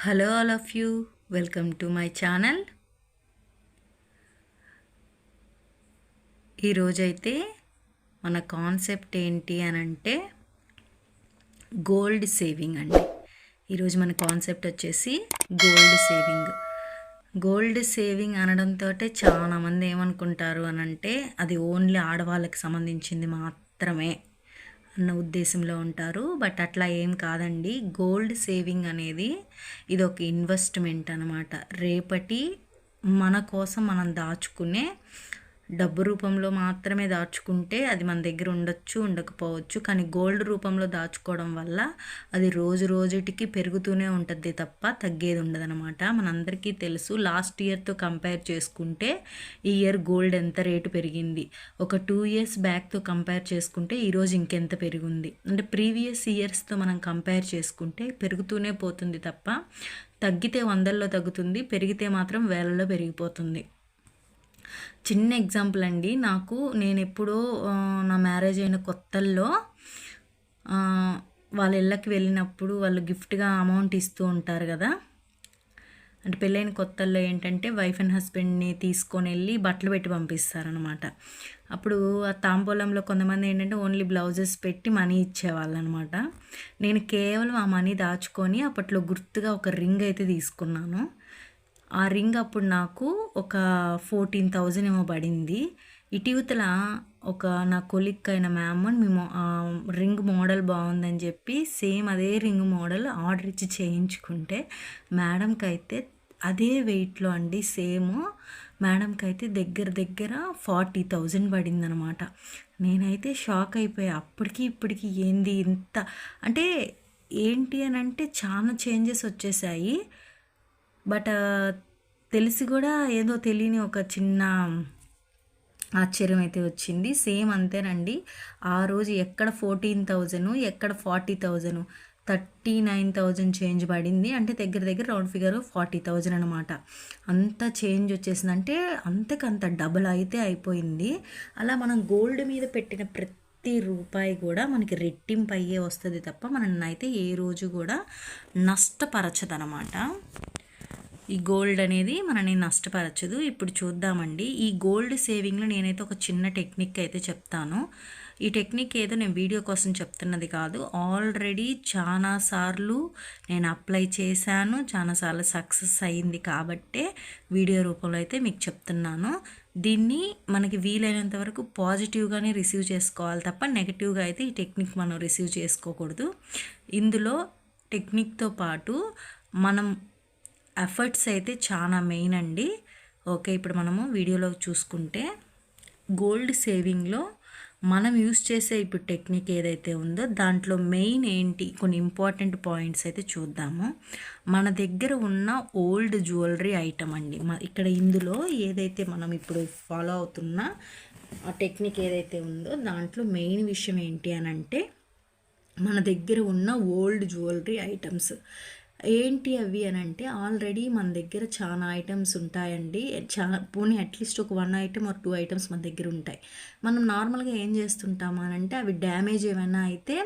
Hello all of you, welcome to my channel. ఈరోజైతే మన concept ఏంటి అని అంటే గోల్డ్ సేవింగ్ అండి. ఈరోజు మన కాన్సెప్ట్ వచ్చేసి గోల్డ్ సేవింగ్. గోల్డ్ సేవింగ్ అనడంతో చాలామంది ఏమనుకుంటారు అని అంటే అది ఓన్లీ ఆడవాళ్ళకి సంబంధించింది మాత్రమే అన్న ఉద్దేశంలో ఉంటారు. బట్ అట్లా ఏం కాదండి. గోల్డ్ సేవింగ్ అనేది ఇది ఒక ఇన్వెస్ట్మెంట్ అనమాట. రేపటి మన కోసం మనం దాచుకునే డబ్బు రూపంలో మాత్రమే దాచుకుంటే అది మన దగ్గర ఉండొచ్చు, ఉండకపోవచ్చు. కానీ గోల్డ్ రూపంలో దాచుకోవడం వల్ల అది రోజు రోజుటికి పెరుగుతూనే ఉంటుంది తప్ప తగ్గేది ఉండదన్నమాట. మనందరికీ తెలుసు, లాస్ట్ ఇయర్తో కంపేర్ చేసుకుంటే ఈ ఇయర్ గోల్డ్ ఎంత రేటు పెరిగింది. ఒక 2 years బ్యాక్తో కంపేర్ చేసుకుంటే ఈరోజు ఇంకెంత పెరిగింది. అంటే ప్రీవియస్ ఇయర్స్తో మనం కంపేర్ చేసుకుంటే పెరుగుతూనే పోతుంది తప్ప తగ్గితే 100లో తగ్గుతుంది, పెరిగితే మాత్రం వేలలో పెరిగిపోతుంది. చిన్న ఎగ్జాంపుల్ అండి. నేను ఎప్పుడో నా మ్యారేజ్ అయిన కొత్తల్లో వాళ్ళ ఇళ్ళకి వెళ్ళినప్పుడు వాళ్ళు గిఫ్ట్గా అమౌంట్ ఇస్తూ ఉంటారు కదా. అంటే పెళ్ళైన కొత్తల్లో ఏంటంటే వైఫ్ అండ్ హస్బెండ్ని తీసుకొని వెళ్ళి బట్టలు పెట్టి పంపిస్తారనమాట. అప్పుడు ఆ తాంబూలంలో కొంతమంది ఏంటంటే ఓన్లీ బ్లౌజెస్ పెట్టి మనీ ఇచ్చేవాళ్ళు అనమాట. నేను కేవలం ఆ మనీ దాచుకొని అప్పట్లో గుర్తుగా ఒక రింగ్ అయితే తీసుకున్నాను. ఆ రింగ్ అప్పుడు నాకు ఒక 14,000 ఏమో పడింది. ఇటీవల ఒక నా కొలిక్ అయిన మ్యామ్ మేము రింగ్ మోడల్ బాగుందని చెప్పి సేమ్ అదే రింగ్ మోడల్ ఆర్డర్ ఇచ్చి చేయించుకుంటే మేడంకి అయితే అదే వెయిట్లో అండి సేమ్ మేడంకి అయితే దగ్గర 40,000 పడింది అనమాట. నేనైతే షాక్ అయిపోయా. అప్పటికి ఇప్పటికి ఏంది ఇంత అంటే ఏంటి అని అంటే చాలా చేంజెస్ వచ్చేసాయి. బట్ తెలిసి కూడా ఏదో తెలియని ఒక చిన్న ఆశ్చర్యం అయితే వచ్చింది. సేమ్ అంతేనండి. ఆ రోజు ఎక్కడ 14,000 ఎక్కడ 40,000, 39,000 చేంజ్ పడింది. అంటే దగ్గర రౌండ్ ఫిగర్ 40,000 అనమాట. అంత చేంజ్ వచ్చేసింది. అంటే అంతకంత డబుల్ అయితే అయిపోయింది. అలా మనం గోల్డ్ మీద పెట్టిన ప్రతి రూపాయి కూడా మనకి రెట్టింపు అయ్యే వస్తుంది తప్ప మనల్ని అయితే ఏ రోజు కూడా నష్టపరచదనమాట. ఈ గోల్డ్ అనేది మనని నష్టపరచదు. ఇప్పుడు చూద్దామండి. ఈ గోల్డ్ సేవింగ్లో నేనైతే ఒక చిన్న టెక్నిక్ అయితే చెప్తాను. ఈ టెక్నిక్ ఏదో నేను వీడియో కోసం చెప్తున్నది కాదు. ఆల్రెడీ చాలాసార్లు నేను అప్లై చేశాను, చాలాసార్లు సక్సెస్ అయ్యింది కాబట్టే వీడియో రూపంలో అయితే మీకు చెప్తున్నాను. దీన్ని మనకి వీలైనంత వరకు పాజిటివ్గానే రిసీవ్ చేసుకోవాలి తప్ప నెగిటివ్గా అయితే ఈ టెక్నిక్ మనం రిసీవ్ చేసుకోకూడదు. ఇందులో టెక్నిక్తో పాటు మనం ఎఫర్ట్స్ అయితే చాలా మెయిన్ అండి. ఓకే, ఇప్పుడు మనము వీడియోలో చూసుకుంటే గోల్డ్ సేవింగ్లో మనం యూస్ చేసే ఇప్పుడు టెక్నిక్ ఏదైతే ఉందో దాంట్లో మెయిన్ ఏంటి, కొన్ని ఇంపార్టెంట్ పాయింట్స్ అయితే చూద్దాము. మన దగ్గర ఉన్న ఓల్డ్ జ్యువెలరీ ఐటమ్ అండి. ఇక్కడ ఇందులో ఏదైతే మనం ఇప్పుడు ఫాలో అవుతున్న ఆ టెక్నిక్ ఏదైతే ఉందో దాంట్లో మెయిన్ విషయం ఏంటి అని అంటే మన దగ్గర ఉన్న ఓల్డ్ జ్యువెలరీ ఐటమ్స్ ఏంటి అవి అని అంటే ఆల్రెడీ మన దగ్గర చాలా ఐటమ్స్ ఉంటాయండి. పోనీ అట్లీస్ట్ ఒక 1 item or 2 items మన దగ్గర ఉంటాయి. మనం నార్మల్గా ఏం చేస్తుంటాము అని అంటే అవి డ్యామేజ్ ఏమైనా అయితే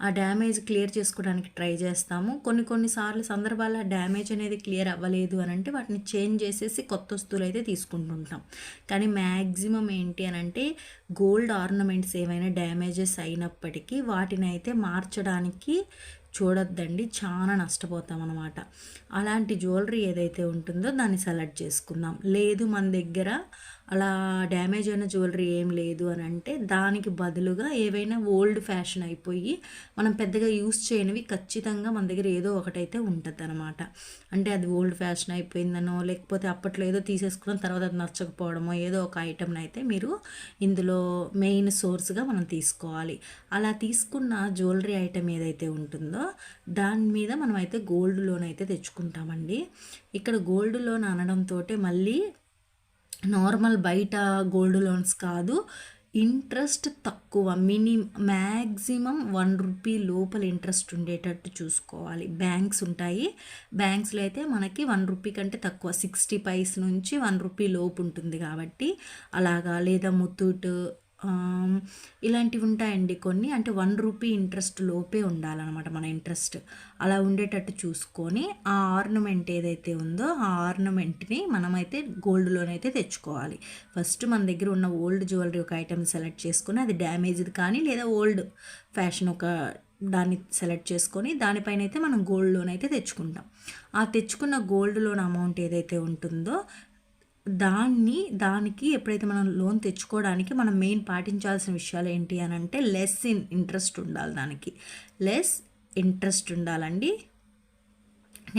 ఆ డ్యామేజ్ క్లియర్ చేసుకోవడానికి ట్రై చేస్తాము. కొన్నిసార్లు సందర్భాల్లో డ్యామేజ్ అనేది క్లియర్ అవ్వలేదు అని అంటే వాటిని చేంజ్ చేసేసి కొత్త వస్తువులు అయితే తీసుకుంటుంటాం. కానీ మ్యాక్సిమం ఏంటి అని అంటే గోల్డ్ ఆర్నమెంట్స్ ఏమైనా డ్యామేజెస్ అయినప్పటికీ వాటిని అయితే మార్చడానికి చూడొద్దండి, చాలా నష్టపోతాం అనమాట. అలాంటి జ్యువెలరీ ఏదైతే ఉంటుందో దాన్ని సెలెక్ట్ చేసుకుందాం. లేదు మన దగ్గర అలా డ్యామేజ్ అయిన జ్యువెలరీ ఏం లేదు అని అంటే దానికి బదులుగా ఏవైనా ఓల్డ్ ఫ్యాషన్ అయిపోయి మనం పెద్దగా యూస్ చేయనివి ఖచ్చితంగా మన దగ్గర ఏదో ఒకటైతే ఉంటుంది అనమాట. అంటే అది ఓల్డ్ ఫ్యాషన్ అయిపోయిందనో లేకపోతే అప్పట్లో ఏదో తీసేసుకున్న తర్వాత అది నచ్చకపోవడమో ఏదో ఒక ఐటమ్ని అయితే మీరు ఇందులో మెయిన్ సోర్స్గా మనం తీసుకోవాలి. అలా తీసుకున్న జ్యువెలరీ ఐటమ్ ఏదైతే ఉంటుందో దాని మీద మనం అయితే గోల్డ్ లోన్ అయితే తెచ్చుకుంటామండి. ఇక్కడ గోల్డ్ లోన్ అనడంతో మళ్ళీ నార్మల్ బయట గోల్డ్ లోన్స్ కాదు, ఇంట్రెస్ట్ తక్కువ, మ్యాక్సిమం 1 రూపీ లోపల ఇంట్రెస్ట్ ఉండేటట్టు చూసుకోవాలి. బ్యాంక్స్ ఉంటాయి, బ్యాంక్స్లో అయితే మనకి 1 రూపీ కంటే తక్కువ 60 పైస్ నుంచి 1 రూపీ లోపు ఉంటుంది కాబట్టి అలాగా. లేదా ముత్తూట్ ఇలాంటివి ఉంటాయండి కొన్ని. అంటే 1 రూపీ ఇంట్రెస్ట్ లోపే ఉండాలన్నమాట మన ఇంట్రెస్ట్. అలా ఉండేటట్టు చూసుకొని ఆ ఆర్నమెంట్ ఏదైతే ఉందో ఆ ఆర్నమెంట్‌ని మనమైతే గోల్డ్ లోన్ అయితే తెచ్చుకోవాలి. ఫస్ట్ మన దగ్గర ఉన్న ఓల్డ్ జ్యువెలరీ ఒక ఐటెమ్ సెలెక్ట్ చేసుకొని, అది డ్యామేజ్‌ది కానీ లేదా ఓల్డ్ ఫ్యాషన్ ఒక దాన్ని సెలెక్ట్ చేసుకొని దానిపైన అయితే మనం గోల్డ్ లోన్ అయితే తెచ్చుకుంటాం. ఆ తెచ్చుకున్న గోల్డ్ లోన్ అమౌంట్ ఏదైతే ఉంటుందో దానికి ఎప్పుడైతే మనం లోన్ తెచ్చుకోవడానికి మనం మెయిన్ పాటించాల్సిన విషయాలు ఏంటి అని అంటే, లెస్ ఇన్ ఇంట్రెస్ట్ ఉండాలి. దానికి లెస్ ఇంట్రెస్ట్ ఉండాలండి.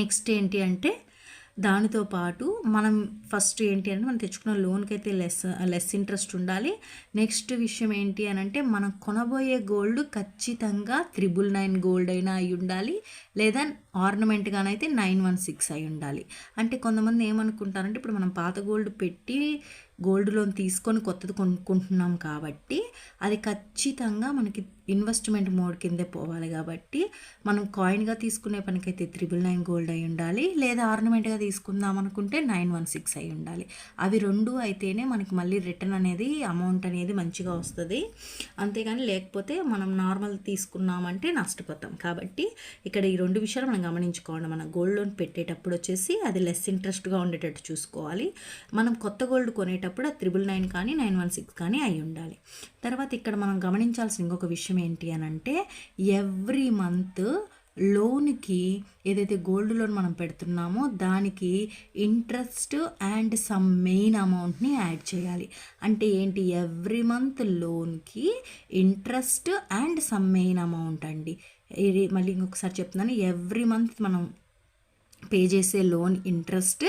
నెక్స్ట్ ఏంటి అంటే, దానితో పాటు మనం ఫస్ట్ ఏంటి అంటే మనం తెచ్చుకున్న లోన్కి అయితే లెస్ ఇంట్రెస్ట్ ఉండాలి. నెక్స్ట్ విషయం ఏంటి అని అంటే, మనం కొనబోయే గోల్డ్ ఖచ్చితంగా 999 గోల్డ్ అయినా అయి ఉండాలి, లేదా ఆర్నమెంట్గానైతే 916 అయి ఉండాలి. అంటే కొంతమంది ఏమనుకుంటారంటే, ఇప్పుడు మనం పాత గోల్డ్ పెట్టి గోల్డ్ లోన్ తీసుకొని కొత్తది కొనుక్కుంటున్నాం కాబట్టి అది ఖచ్చితంగా మనకి ఇన్వెస్ట్మెంట్ మోడ్ కిందే పోవాలి. కాబట్టి మనం కాయిన్గా తీసుకునే పనికైతే 999 గోల్డ్ అయి ఉండాలి, లేదా ఆర్నమెంట్గా తీసుకుందాం అనుకుంటే 916 అయి ఉండాలి. అవి రెండు అయితేనే మనకి మళ్ళీ రిటర్న్ అనేది అమౌంట్ అనేది మంచిగా వస్తుంది. అంతేగాని లేకపోతే మనం నార్మల్ తీసుకున్నామంటే నష్టపోతాం. కాబట్టి ఇక్కడ ఈ రెండు విషయాలు మనం గమనించుకోవాలి. మనం గోల్డ్ లోన్ పెట్టేటప్పుడు వచ్చేసి అది లెస్ ఇంట్రెస్ట్గా ఉండేటట్టు చూసుకోవాలి. మనం కొత్త గోల్డ్ కొనేటప్పుడు అది 999 కానీ 916 కానీ అయి ఉండాలి. తర్వాత ఇక్కడ మనం గమనించాల్సిన ఇంకొక విషయం ఏంటి అని అంటే, ఎవ్రీ మంత్ లోన్కి ఏదైతే గోల్డ్ లోన్ మనం పెడుతున్నామో దానికి ఇంట్రెస్ట్ అండ్ సమ్ మెయిన్ అమౌంట్ని యాడ్ చేయాలి. అంటే ఏంటి, ఎవ్రీ మంత్ లోన్కి interest and some main amount అండి. ఇది మళ్ళీ ఇంకొకసారి చెప్తున్నాను, ఎవ్రీ మంత్ మనం పే చేసే loan interest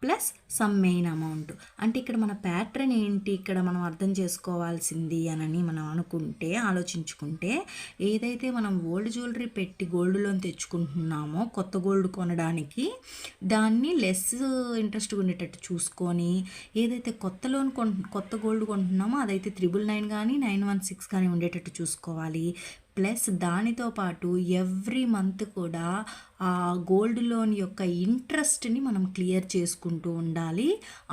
plus some main amount. అంటే ఇక్కడ మన ప్యాటర్న్ ఏంటి ఇక్కడ మనం అర్థం చేసుకోవాల్సింది అని మనం ఆలోచించుకుంటే, ఏదైతే మనం ఓల్డ్ జ్యువెలరీ పెట్టి గోల్డ్ లోన్ తెచ్చుకుంటున్నామో కొత్త గోల్డ్ కొనడానికి, దాన్ని లెస్ ఇంట్రెస్ట్ ఉండేటట్టు చూసుకొని, ఏదైతే కొత్త గోల్డ్ కొంటున్నామో అదైతే 999 కానీ 916 కానీ ఉండేటట్టు చూసుకోవాలి. ప్లస్ దానితో పాటు ఎవ్రీ మంత్ కూడా ఆ గోల్డ్ లోన్ యొక్క ఇంట్రెస్ట్ని మనం క్లియర్ చేసుకుంటూ ఉండాలి.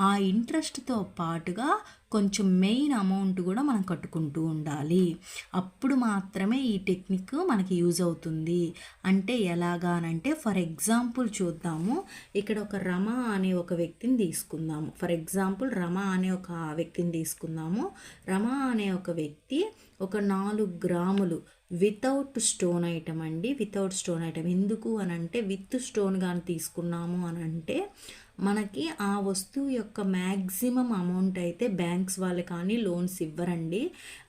ఆ ఇంట్రెస్ట్తో పాటుగా కొంచెం మెయిన్ అమౌంట్ కూడా మనం కట్టుకుంటూ ఉండాలి. అప్పుడు మాత్రమే ఈ టెక్నిక్ మనకి యూజ్ అవుతుంది. అంటే ఎలాగానంటే, ఫర్ ఎగ్జాంపుల్ చూద్దాము. ఇక్కడ ఒక రమ అనే ఒక వ్యక్తిని తీసుకుందాము. రమ అనే ఒక వ్యక్తి ఒక 4 గ్రాములు వితౌట్ స్టోన్ ఐటమ్ అండి. వితౌట్ స్టోన్ ఐటమ్ ఎందుకు అని అంటే, విత్ స్టోన్ కానీ తీసుకున్నాము అని అంటే మనకి ఆ వస్తువు యొక్క మ్యాక్సిమం అమౌంట్ అయితే బ్యాంక్స్ వాళ్ళు కానీ లోన్స్ ఇవ్వరండి.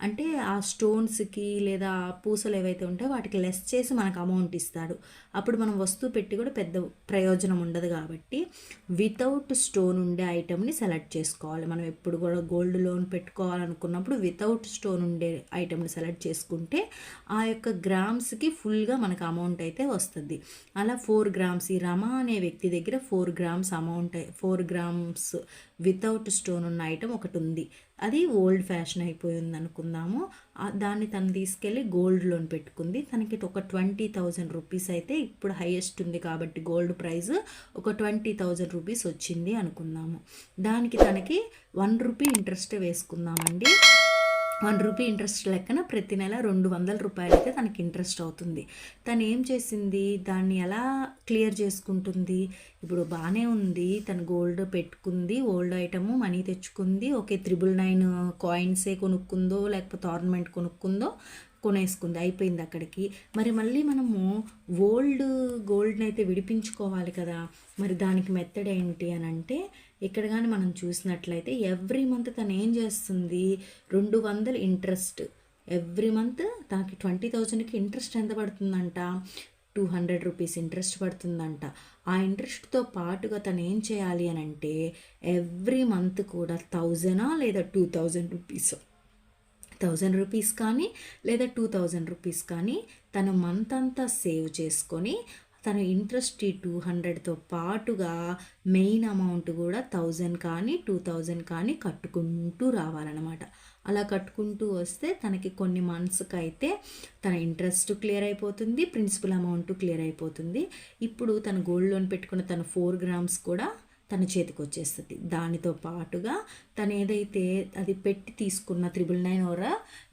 అంటే ఆ స్టోన్స్కి లేదా పూసలు ఏవైతే ఉంటాయో వాటికి లెస్ చేసి మనకు అమౌంట్ ఇస్తాడు. అప్పుడు మనం వస్తువు పెట్టి కూడా పెద్ద ప్రయోజనం ఉండదు. కాబట్టి వితౌట్ స్టోన్ ఉండే ఐటమ్ని సెలెక్ట్ చేసుకోవాలి. మనం ఎప్పుడు కూడా గోల్డ్ లోన్ పెట్టుకోవాలనుకున్నప్పుడు వితౌట్ స్టోన్ ఉండే ఐటమ్ని సెలెక్ట్ చేసుకుంటే ఆ యొక్క గ్రామ్స్కి ఫుల్గా మనకు అమౌంట్ అయితే వస్తుంది. అలా 4 గ్రామ్స్ ఈ రమ అనే వ్యక్తి దగ్గర 4 grams amount 4 grams without stone ఉన్న ఐటమ్ ఒకటి ఉంది. అది ఓల్డ్ ఫ్యాషన్ అయిపోయింది అనుకుందాము. దాన్ని తను తీసుకెళ్ళి గోల్డ్ లోన్ పెట్టుకుంది. తనకి ఒక 20,000 రూపీస్ అయితే ఇప్పుడు హైయెస్ట్ ఉంది కాబట్టి గోల్డ్ ప్రైస్ ఒక 20,000 రూపీస్ వచ్చింది అనుకుందాము. దానికి తనకి 1 రూపీ ఇంట్రెస్ట్ వేసుకుందామండి. 1 రూపీ ఇంట్రెస్ట్ లెక్కన ప్రతి నెల 200 రూపాయలు అయితే తనకి ఇంట్రెస్ట్ అవుతుంది. తను ఏం చేసింది, దాన్ని ఎలా క్లియర్ చేసుకుంటుంది? ఇప్పుడు బాగానే ఉంది, తను గోల్డ్ పెట్టుకుంది, ఓల్డ్ ఐటము మనీ తెచ్చుకుంది, ఓకే 999 కాయిన్సే కొనుక్కుందో లేకపోతే ఆర్నమెంట్ కొనేసుకుంది, అయిపోయింది అక్కడికి. మరి మళ్ళీ మనము ఓల్డ్ గోల్డ్ని అయితే విడిపించుకోవాలి కదా. మరి దానికి మెథడ్ ఏంటి అని అంటే, ఇక్కడ కానీ మనం చూసినట్లయితే ఎవ్రీ మంత్ తను ఏం చేస్తుంది, 200 ఇంట్రెస్ట్. ఎవ్రీ మంత్ తనకి 20,000కి ఇంట్రెస్ట్ ఎంత పడుతుందంట, 200 రూపీస్ ఇంట్రెస్ట్ పడుతుందంట. ఆ ఇంట్రెస్ట్తో పాటుగా తను ఏం చేయాలి అని అంటే, ఎవ్రీ మంత్ కూడా 1000 లేదా 2000 రూపీస్ 1000 రూపీస్ కానీ లేదా 2000 రూపీస్ కానీ తను మంత్ అంతా సేవ్ చేసుకొని తన ఇంట్రెస్ట్ 200తో పాటుగా మెయిన్ అమౌంట్ కూడా 1000 కానీ 2000 కానీ కట్టుకుంటూ రావాలన్నమాట. అలా కట్టుకుంటూ వస్తే తనకి కొన్ని మంత్స్కి అయితే తన ఇంట్రెస్ట్ క్లియర్ అయిపోతుంది, ప్రిన్సిపల్ అమౌంట్ క్లియర్ అయిపోతుంది. ఇప్పుడు తను గోల్డ్ లోన్ పెట్టుకున్న తన 4 గ్రామ్స్ కూడా తన చేతికి వచ్చేస్తుంది. దానితో పాటుగా తను ఏదైతే అది పెట్టి తీసుకున్న 999 or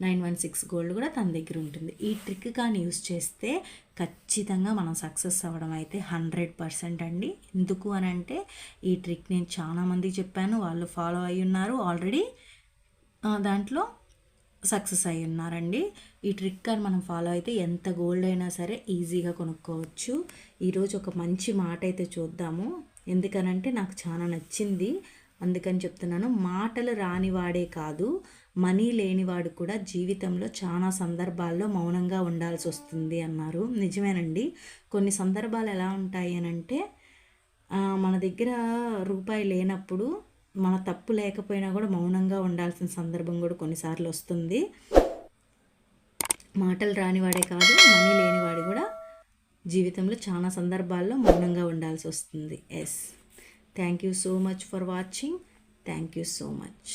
916 గోల్డ్ కూడా తన దగ్గర ఉంటుంది. ఈ ట్రిక్ కానీ యూస్ చేస్తే ఖచ్చితంగా మనం సక్సెస్ అవ్వడం అయితే 100% అండి. ఎందుకు అని అంటే ఈ ట్రిక్ నేను చాలామందికి చెప్పాను, వాళ్ళు ఫాలో అయి ఉన్నారు, ఆల్రెడీ దాంట్లో సక్సెస్ అయి ఉన్నారండి. ఈ ట్రిక్ కానీ మనం ఫాలో అయితే ఎంత గోల్డ్ అయినా సరే ఈజీగా కొనుక్కోవచ్చు. ఈరోజు ఒక మంచి మాట అయితే చూద్దాము. ఎందుకనంటే నాకు చాలా నచ్చింది, అందుకని చెప్తున్నాను. మాటలు రానివాడే కాదు, మనీ లేనివాడు కూడా జీవితంలో చాలా సందర్భాల్లో మౌనంగా ఉండాల్సి వస్తుంది అన్నారు. నిజమేనండి. కొన్ని సందర్భాలు ఎలా ఉంటాయి అని అంటే మన దగ్గర రూపాయి లేనప్పుడు మన తప్పు లేకపోయినా కూడా మౌనంగా ఉండాల్సిన సందర్భం కూడా కొన్నిసార్లు వస్తుంది. మాటలు రానివాడే కాదు, మనీ లేనివాడు కూడా జీవితంలో చాలా సందర్భాల్లో మౌనంగా ఉండాల్సి వస్తుంది. Yes, thank you so much for watching. Thank you so much.